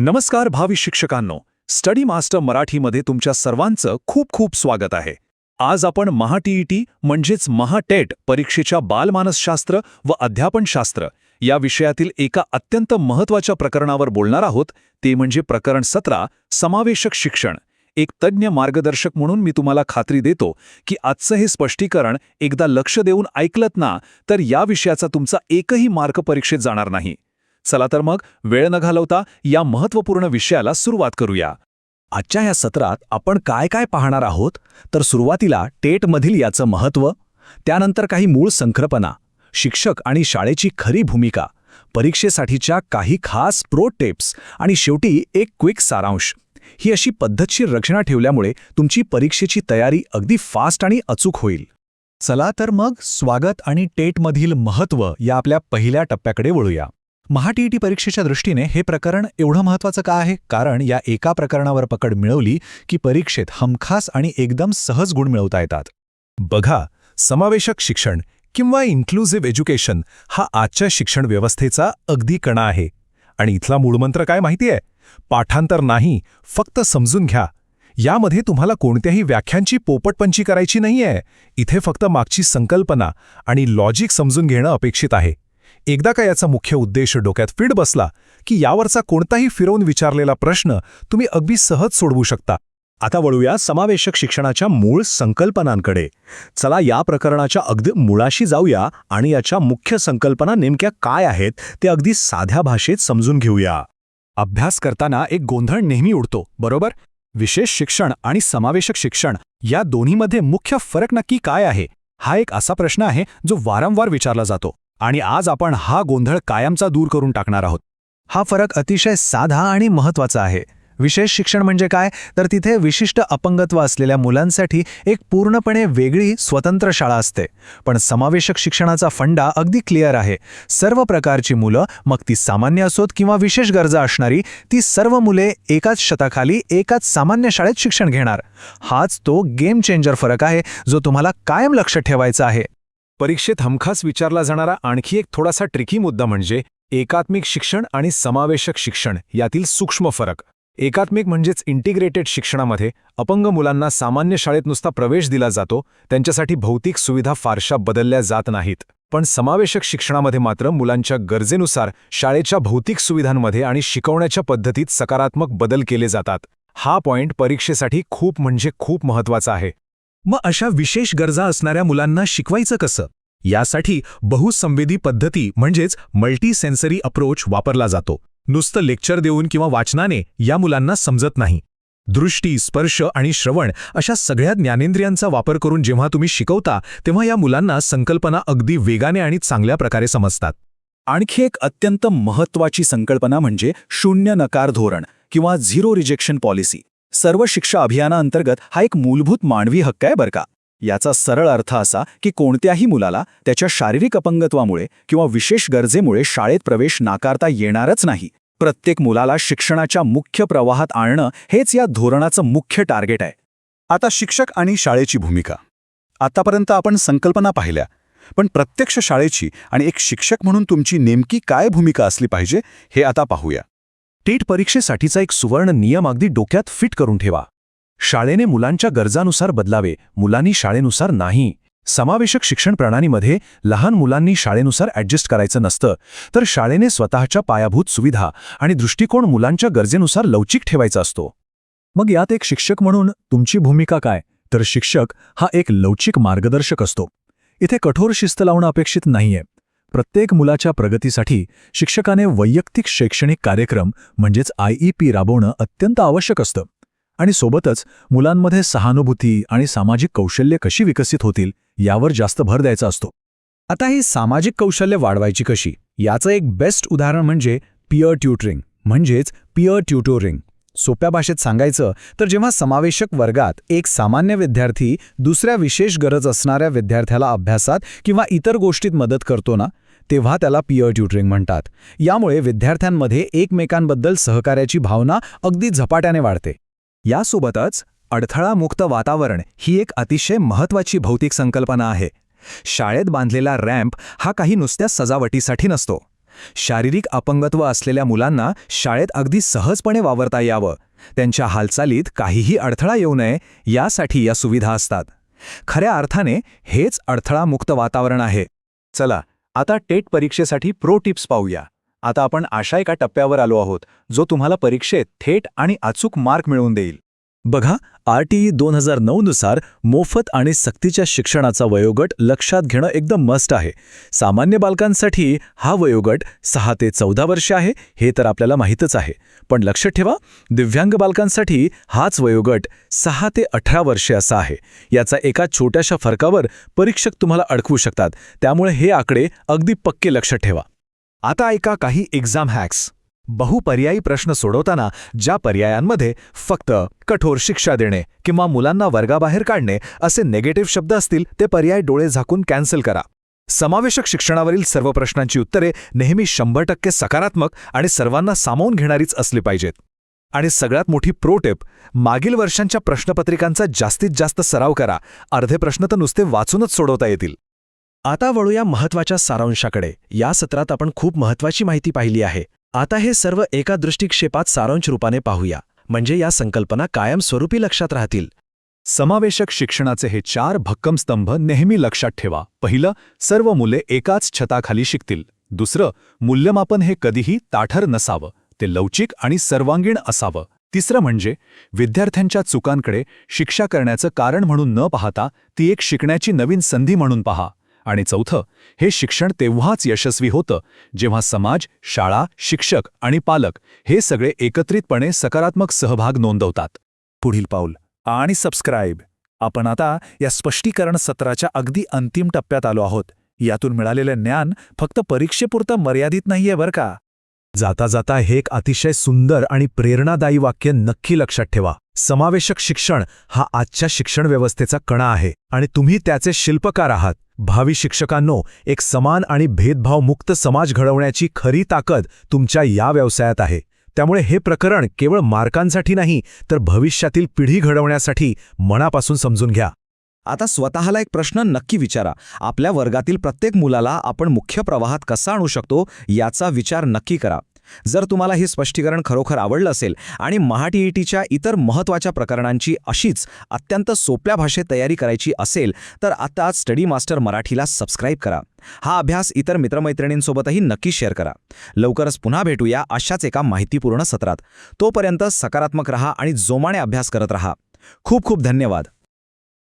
नमस्कार भावी शिक्षकांनो, study master मराठीमध्ये तुमच्या सर्वांचं खूप खूप स्वागत आहे. आज आपण महा-टी-ई-टी म्हणजेच महा-टेट परीक्षेच्या बालमानसशास्त्र व अध्यापनशास्त्र या विषयातील एका अत्यंत महत्त्वाच्या प्रकरणावर बोलणार आहोत. ते म्हणजे प्रकरण 17 समावेशक शिक्षण. एक तज्ज्ञ मार्गदर्शक म्हणून मी तुम्हाला खात्री देतो की आजचं हे स्पष्टीकरण एकदा लक्ष देऊन ऐकलत ना तर या विषयाचा तुमचा एकही मार्क परीक्षेत जाणार नाही. चला तर मग वेळ न घालवता या महत्त्वपूर्ण विषयाला सुरुवात करूया. आजच्या या सत्रात आपण काय काय पाहणार आहोत तर सुरुवातीला टेटमधील याचं महत्त्व, त्यानंतर काही मूळ संकल्पना, शिक्षक आणि शाळेची खरी भूमिका, परीक्षेसाठीच्या काही खास प्रो टिप्स आणि शेवटी एक क्विक सारांश. ही अशी पद्धतशीर रचना ठेवल्यामुळे तुमची परीक्षेची तयारी अगदी फास्ट आणि अचूक होईल. चला तर मग स्वागत आणि टेटमधील महत्त्व या आपल्या पहिल्या टप्प्याकडे वळूया. महा-टी-ई-टी परीक्षेच्या दृष्टीने हे प्रकरण एवढं महत्त्वाचं का आहे? कारण या एका प्रकरणावर पकड मिळवली की परीक्षेत हमखास आणि एकदम सहज गुण मिळवता येतात. बघा, समावेशक शिक्षण किंवा इन्क्लुझिव्ह एज्युकेशन हा आजच्या शिक्षण व्यवस्थेचा अगदी कणा आहे. आणि इथला मूळमंत्र काय माहितीये? पाठांतर नाही, फक्त समजून घ्या. यामध्ये तुम्हाला कोणत्याही व्याख्यांची पोपटपंची करायची नाहीये. इथे फक्त मागची संकल्पना आणि लॉजिक समजून घेणं अपेक्षित आहे. एकदा का याचा मुख्य उद्देश डोक्यात फिट बसला की यावरचा कोणताही फिरवून विचारलेला प्रश्न तुम्ही अगदी सहज सोडवू शकता. आता वळूया समावेशक शिक्षणाच्या मूळ संकल्पनांकडे. चला या प्रकरणाच्या अगदी मुळाशी जाऊया आणि याच्या मुख्य संकल्पना नेमक्या काय आहेत ते अगदी साध्या भाषेत समजून घेऊया. अभ्यास करताना एक गोंधळ नेहमी उडतो, बरोबर? विशेष शिक्षण आणि समावेशक शिक्षण या दोन्हीमध्ये मुख्य फरक नक्की काय आहे? हा एक असा प्रश्न आहे जो वारंवार विचारला जातो. आणि आज आपण हा गोंधळ कायमचा दूर करून टाकणार आहोत. हा फरक अतिशय साधा आणि महत्त्वाचा आहे. विशेष शिक्षण म्हणजे काय? तर तिथे विशिष्ट अपंगत्व असलेल्या मुलांसाठी एक पूर्णपणे वेगळी स्वतंत्र शाळा असते. पण समावेशक शिक्षणाचा फंडा अगदी क्लिअर आहे. सर्व प्रकारची मुलं, मग ती सामान्य असोत किंवा विशेष गरजा असणारी, ती सर्व मुले एकाच छताखाली एकाच सामान्य शाळेत शिक्षण घेणार. हाच तो गेम चेंजर फरक आहे जो तुम्हाला कायम लक्षात ठेवायचा आहे. परीक्षेत हमखास विचारला जाणारा आणखी एक थोडासा ट्रिकी मुद्दा म्हणजे एकात्मिक शिक्षण आणि समावेशक शिक्षण यातील सूक्ष्म फरक. एकात्मिक म्हणजेच इंटिग्रेटेड शिक्षणामध्ये अपंग मुलांना सामान्य शाळेत नुसता प्रवेश दिला जातो, त्यांच्यासाठी भौतिक सुविधा फारशा बदलल्या जात नाहीत. पण समावेशक शिक्षणामध्ये मात्र मुलांच्या गरजेनुसार शाळेच्या भौतिक सुविधांमध्ये आणि शिकवण्याच्या पद्धतीत सकारात्मक बदल केले जातात. हा पॉइंट परीक्षेसाठी खूप म्हणजे खूप महत्त्वाचा आहे. मग अशा विशेष गरजा असणाऱ्या मुलांना शिकवायचं कसं? यासाठी बहुसंवेदी पद्धती म्हणजेच मल्टी सेन्सरी अप्रोच वापरला जातो. नुसतं लेक्चर देऊन किंवा वाचनाने या मुलांना समजत नाही. दृष्टी, स्पर्श आणि श्रवण अशा सगळ्या ज्ञानेंद्रियांचा वापर करून जेव्हा तुम्ही शिकवता तेव्हा या मुलांना संकल्पना अगदी वेगाने आणि चांगल्या प्रकारे समजतात. आणखी एक अत्यंत महत्त्वाची संकल्पना म्हणजे शून्य नकार धोरण किंवा झिरो रिजेक्शन पॉलिसी. सर्व शिक्षा अभियानाअंतर्गत हा एक मूलभूत मानवी हक्क आहे बरं का. याचा सरळ अर्थ असा की कोणत्याही मुलाला त्याच्या शारीरिक अपंगत्वामुळे किंवा विशेष गरजेमुळे शाळेत प्रवेश नाकारता येणारच नाही. प्रत्येक मुलाला शिक्षणाच्या मुख्य प्रवाहात आणणं हेच या धोरणाचं मुख्य टार्गेट आहे. आता शिक्षक आणि शाळेची भूमिका. आतापर्यंत आपण संकल्पना पाहिल्या, पण प्रत्यक्ष शाळेची आणि एक शिक्षक म्हणून तुमची नेमकी काय भूमिका असली पाहिजे हे आता पाहूया. टेट परीक्षेसाठीचा एक सुवर्ण नियम अगदी डोक्यात फिट करून ठेवा. शाळेने मुलांच्या गरजानुसार बदलावे, मुलांनी शाळेनुसार नाही. समावेशक शिक्षण प्रणालीमध्ये लहान मुलांनी शाळेनुसार ॲडजस्ट करायचं नसतं, तर शाळेने स्वतःच्या पायाभूत सुविधा आणि दृष्टिकोन मुलांच्या गरजेनुसार लवचिक ठेवायचा असतो. मग यात एक शिक्षक म्हणून तुमची भूमिका काय? तर शिक्षक हा एक लवचिक मार्गदर्शक असतो. इथे कठोर शिस्त लावणं अपेक्षित नाहीये. प्रत्येक मुलाच्या प्रगतीसाठी शिक्षकाने वैयक्तिक शैक्षणिक कार्यक्रम म्हणजेच IEP राबवणं अत्यंत आवश्यक असतं. आणि सोबतच मुलांमध्ये सहानुभूती आणि सामाजिक कौशल्य कशी विकसित होतील यावर जास्त भर द्यायचा असतो. आता ही सामाजिक कौशल्य वाढवायची कशी? याचं एक बेस्ट उदाहरण म्हणजे पियर ट्युटरिंग म्हणजेच पियर ट्युटोरिंग. सोप्या भाषेत सांगायचं तर जेव्हा समावेशक वर्गात एक सामान्य विद्यार्थी दुसऱ्या विशेष गरज असणाऱ्या विद्यार्थ्याला अभ्यासात किंवा इतर गोष्टीत मदत करतो ना, तेव्हा त्याला पियर ट्युटरिंग म्हणतात. यामुळे विद्यार्थ्यांमध्ये एकमेकांबद्दल सहकार्याची भावना अगदी झपाट्याने वाढते. यासोबतच अडथळामुक्त वातावरण ही एक अतिशय महत्त्वाची भौतिक संकल्पना आहे. शाळेत बांधलेला रॅम्प हा काही नुसत्या सजावटीसाठी नसतो. शारीरिक अपंगत्व असलेल्या मुलांना शाळेत अगदी सहजपणे वावरता यावं, त्यांच्या हालचालीत काहीही अडथळा येऊ नये यासाठी या सुविधा असतात. खऱ्या अर्थाने हेच अडथळामुक्त वातावरण आहे. चला आता टेट परीक्षेसाठी प्रो टिप्स पाहूया. आता आपण अशा एका टप्प्यावर आलो आहोत जो तुम्हाला परीक्षेत थेट आणि अचूक मार्क मिळवून देईल. बघा, RTE 2009 नुसार मोफत आणि सक्तीच्या शिक्षणाचा वयोगट लक्षात घेणं एकदम मस्ट आहे. सामान्य बालकांसाठी हा वयोगट 6 ते 14 वर्षे आहे, हे तर आपल्याला माहीतच आहे. पण लक्षात ठेवा, दिव्यांग बालकांसाठी हाच वयोगट 6 ते 18 वर्षे असा आहे. याचा एका छोट्याशा फरकावर परीक्षक तुम्हाला अडकवू शकतात, त्यामुळे हे आकडे अगदी पक्के लक्षात ठेवा. आता ऐका काही एक्झाम हॅक्स. बहुपर्यायी प्रश्न सोडवताना ज्या पर्यायांमध्ये फक्त कठोर शिक्षा देणे किंवा मुलांना वर्गाबाहेर काढणे असे निगेटिव्ह शब्द असतील ते पर्याय डोळे झाकून कॅन्सल करा. समावेशक शिक्षणावरील सर्व प्रश्नांची उत्तरे नेहमी 100% सकारात्मक आणि सर्वांना सामावून घेणारीच असली पाहिजेत. आणि सगळ्यात मोठी प्रो टिप, मागील वर्षांच्या प्रश्नपत्रिकांचा जास्तीत जास्त सराव करा. अर्धे प्रश्न तर नुसते वाचूनच सोडवता येतील. आता वळूया महत्त्वाच्या सारांशाकडे. या सत्रात आपण खूप महत्त्वाची माहिती पाहिली आहे. आता हे सर्व एका दृष्टिक्षेपात सारांश रूपाने पाहूया, म्हणजे या संकल्पना कायमस्वरूपी लक्षात राहतील. समावेशक शिक्षणाचे हे 4 भक्कम स्तंभ नेहमी लक्षात ठेवा. पहिलं, सर्व मुले एकाच छताखाली शिकतील. दुसरं, मूल्यमापन हे कधीही ताठर नसावं, ते लवचिक आणि सर्वांगीण असावं. तिसरं म्हणजे विद्यार्थ्यांच्या चुकांकडे शिक्षा करण्याचं कारण म्हणून न पाहता ती एक शिकण्याची नवीन संधी म्हणून पहा. आणि चौथं, हे शिक्षण तेव्हाच यशस्वी होतं जेव्हा समाज, शाळा, शिक्षक आणि पालक हे सगळे एकत्रितपणे सकारात्मक सहभाग नोंदवतात. पुढील पाऊल आणि सबस्क्राईब. आपण आता या स्पष्टीकरण सत्राच्या अगदी अंतिम टप्प्यात आलो आहोत. यातून मिळालेले ज्ञान फक्त परीक्षेपुरतं मर्यादित नाहीये बरं का. जाता जाता हे एक अतिशय सुंदर आणि प्रेरणादायी वाक्य नक्की लक्षात ठेवा. समावेशक शिक्षण हा आजच्या शिक्षण व्यवस्थेचा कणा आहे आणि तुम्ही त्याचे शिल्पकार आहात. भावी शिक्षकांनो, एक समान आणि भेदभावमुक्त समाज घडवण्याची खरी ताकद तुमच्या या व्यवसायात आहे. त्यामुळे हे प्रकरण केवळ मार्कांसाठी नाही, तर भविष्यातील पिढी घडवण्यासाठी मनापासून समजून घ्या. आता स्वतःला एक प्रश्न नक्की विचारा. आपल्या वर्गातील प्रत्येक मुलाला आपण मुख्य प्रवाहात कसा आणू शकतो याचा विचार नक्की करा. जर तुम्हाला हे स्पष्टीकरण खरोखर आवडलं असेल आणि महाटीईटीच्या इतर महत्त्वाच्या प्रकरणांची अशीच अत्यंत सोप्या भाषेत तयारी करायची असेल तर आता स्टडी मास्टर मराठीला सबस्क्राईब करा. हा अभ्यास इतर मित्रमैत्रिणींसोबतही नक्की शेअर करा. लवकरच पुन्हा भेटूया अशाच एका माहितीपूर्ण सत्रात. तोपर्यंत सकारात्मक रहा आणि जोमाने अभ्यास करत रहा. खूप खूप धन्यवाद.